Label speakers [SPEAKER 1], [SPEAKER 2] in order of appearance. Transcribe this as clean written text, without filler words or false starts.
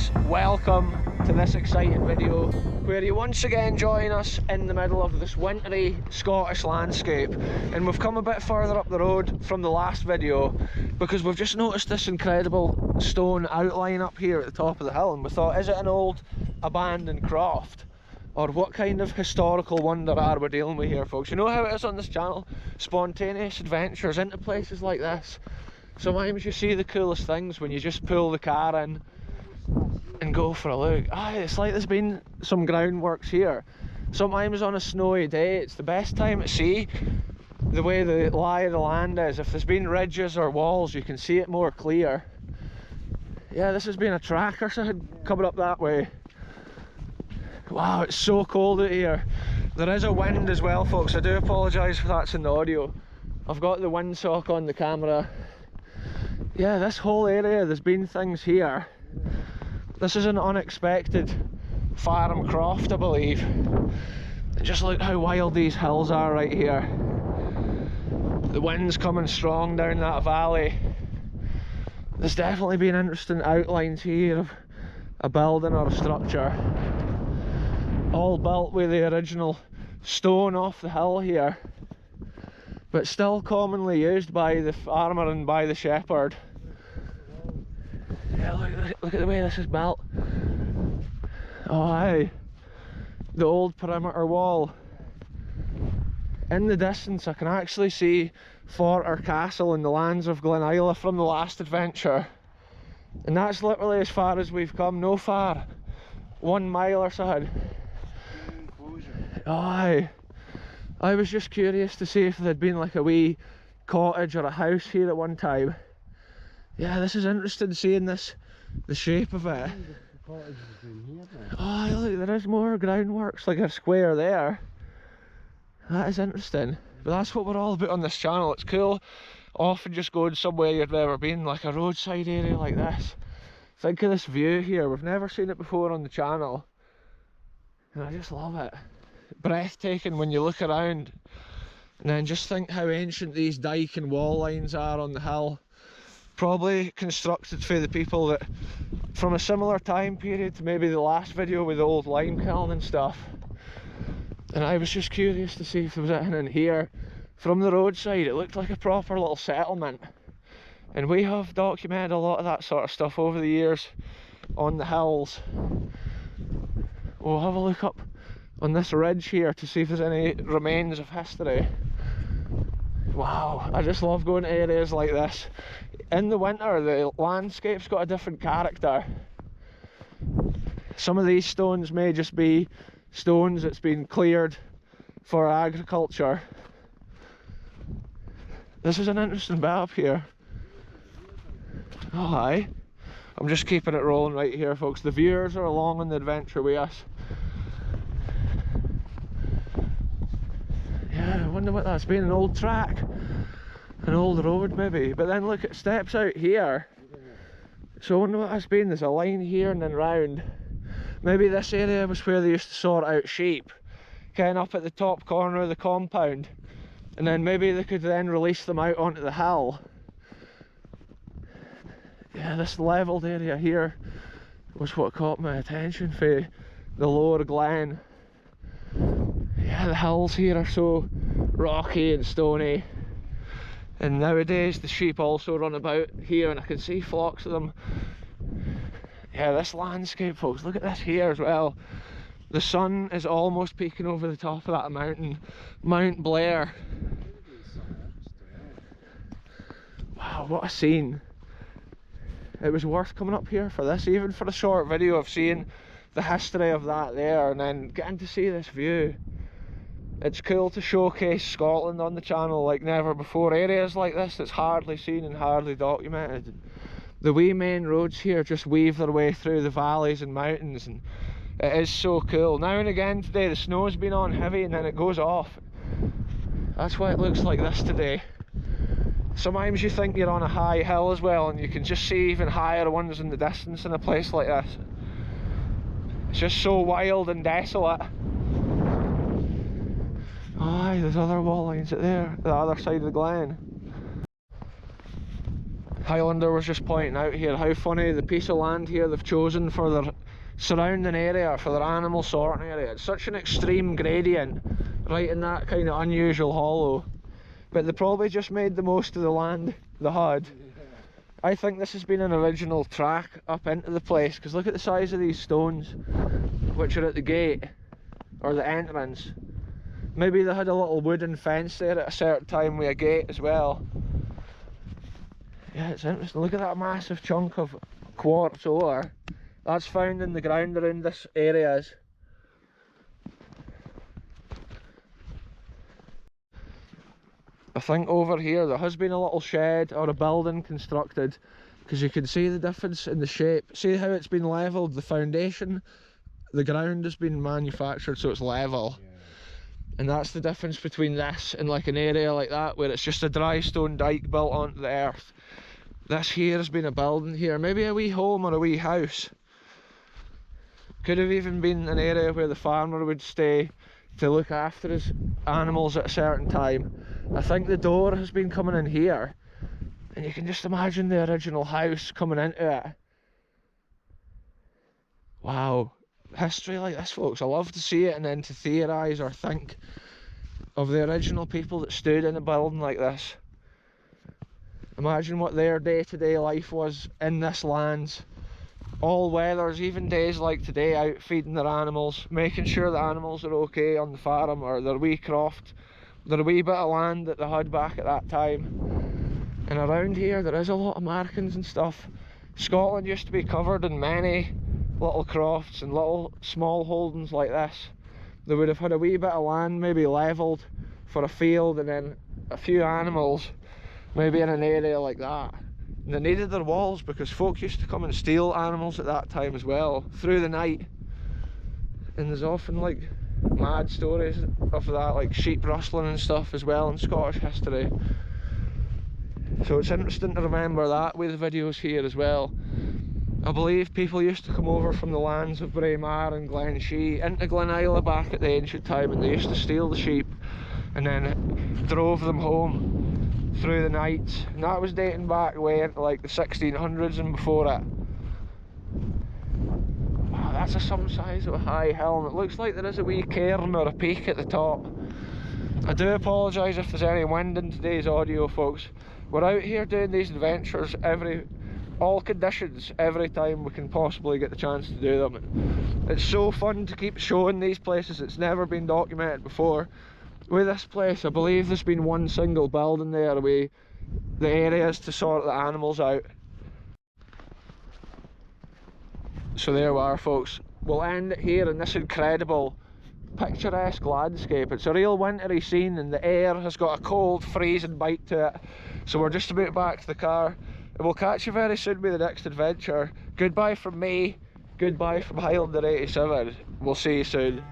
[SPEAKER 1] folks, welcome to this exciting video where you once again join us in the middle of this wintry Scottish landscape. And we've come a bit further up the road from the last video because we've just noticed this incredible stone outline up here at the top of the hill, and we thought, is it an old abandoned croft? Or what kind of historical wonder are we dealing with here, folks? You know how it is on this channel? Spontaneous adventures into places like this. Sometimes you see the coolest things when you just pull the car in and go for a look. It's like there's been some groundworks here. Sometimes on a snowy day, it's the best time to see the way the lie of the land is. If there's been ridges or walls, you can see it more clear. Yeah, this has been a track or something coming up that way. Wow, it's so cold out here. There is a wind as well, folks. I do apologise if that's in the audio. I've got the windsock on the camera. Yeah, this whole area, there's been things here. This is an unexpected farm croft, I believe. And just look how wild these hills are right here. The wind's coming strong down that valley. There's definitely been interesting outlines here of a building or a structure. All built with the original stone off the hill here, but still commonly used by the farmer and by the shepherd. Yeah, look at the way this is built. Oh aye, the old perimeter wall. In the distance I can actually see Fort or Castle in the lands of Glenisla from the last adventure. And that's literally as far as we've come, no far. 1 mile or so. Oh aye. I was just curious to see if there'd been like a wee cottage or a house here at one time. Yeah, this is interesting seeing this, the shape of it. Oh look, there is more groundworks, like a square there. That is interesting. But that's what we're all about on this channel. It's cool often just going somewhere you've never been, like a roadside area like this. Think of this view here, we've never seen it before on the channel. And I just love it. Breathtaking when you look around. And then just think how ancient these dike and wall lines are on the hill. Probably constructed for the people that from a similar time period to maybe the last video with the old lime kiln and stuff. And I was just curious to see if there was anything in here. From the roadside it looked like a proper little settlement, and we have documented a lot of that sort of stuff over the years on the hills. We'll have a look up on this ridge here to see if there's any remains of history. Wow, I just love going to areas like this. In the winter the landscape's got a different character. Some of these stones may just be stones that's been cleared for agriculture. This is an interesting bit up here. Oh aye, I'm just keeping it rolling right here, folks. The viewers are along on the adventure with us. Yeah, I wonder what that's been, an old track, an old road maybe. But then look, it steps out here, so I wonder what that's been. There's a line here and then round. Maybe this area was where they used to sort out sheep, kind of up at the top corner of the compound, and then maybe they could then release them out onto the hill. Yeah, this levelled area here was what caught my attention for the lower glen. Yeah, the hills here are so rocky and stony, and nowadays the sheep also run about here and I can see flocks of them. Yeah, this landscape, folks, look at this here as well. The sun is almost peeking over the top of that mountain, Mount Blair. Wow, what a scene. It was worth coming up here for this, even for a short video of seeing the history of that there and then getting to see this view. It's cool to showcase Scotland on the channel like never before. Areas like this that's hardly seen and hardly documented. The wee main roads here just weave their way through the valleys and mountains, and it is so cool. Now and again today the snow's been on heavy and then it goes off. That's why it looks like this today. Sometimes you think you're on a high hill as well, and you can just see even higher ones in the distance in a place like this. It's just so wild and desolate. Aye, there's other wall lines at there, the other side of the glen. Highlander was just pointing out here how funny the piece of land here they've chosen for their surrounding area, for their animal sorting area. It's such an extreme gradient right in that kind of unusual hollow, but they probably just made the most of the land they had. I think this has been an original track up into the place, because look at the size of these stones which are at the gate or the entrance. Maybe they had a little wooden fence there at a certain time with a gate as well. Yeah, it's interesting. Look at that massive chunk of quartz ore that's found in the ground around this area. I think over here there has been a little shed or a building constructed, because you can see the difference in the shape. See how it's been levelled, the foundation, the ground has been manufactured so it's level. Yeah. And that's the difference between this and like an area like that where it's just a dry stone dike built onto the earth. This here has been a building here, maybe a wee home or a wee house. Could have even been an area where the farmer would stay to look after his animals at a certain time. I think the door has been coming in here, and you can just imagine the original house coming into it. Wow, history like this, folks. I love to see it and then to theorise or think of the original people that stood in a building like this. Imagine what their day-to-day life was in this land. All weathers, even days like today, out feeding their animals, making sure the animals are okay on the farm or their wee croft, their wee bit of land that they had back at that time. And around here there is a lot of markings and stuff. Scotland used to be covered in many little crofts and little small holdings like this. They would have had a wee bit of land maybe levelled for a field, and then a few animals maybe in an area like that. And they needed their walls because folk used to come and steal animals at that time as well, through the night. And there's often like mad stories of that, like sheep rustling and stuff as well in Scottish history. So it's interesting to remember that with the videos here as well. I believe people used to come over from the lands of Braemar and Glenshee into Glenisla back at the ancient time, and they used to steal the sheep and then drove them home through the night, and that was dating back way into like the 1600s and before it. Wow, that's some size of a high hill, and it looks like there is a wee cairn or a peak at the top. I do apologise if there's any wind in today's audio, folks. We're out here doing these adventures all conditions, every time we can possibly get the chance to do them. It's so fun to keep showing these places. It's never been documented before. With this place, I believe there's been one single building there with the areas to sort the animals out. So there we are, folks. We'll end it here in this incredible picturesque landscape. It's a real wintry scene, and the air has got a cold, freezing bite to it. So we're just about back to the car, and we'll catch you very soon with the next adventure. Goodbye from me, goodbye from Highlander 87. We'll see you soon.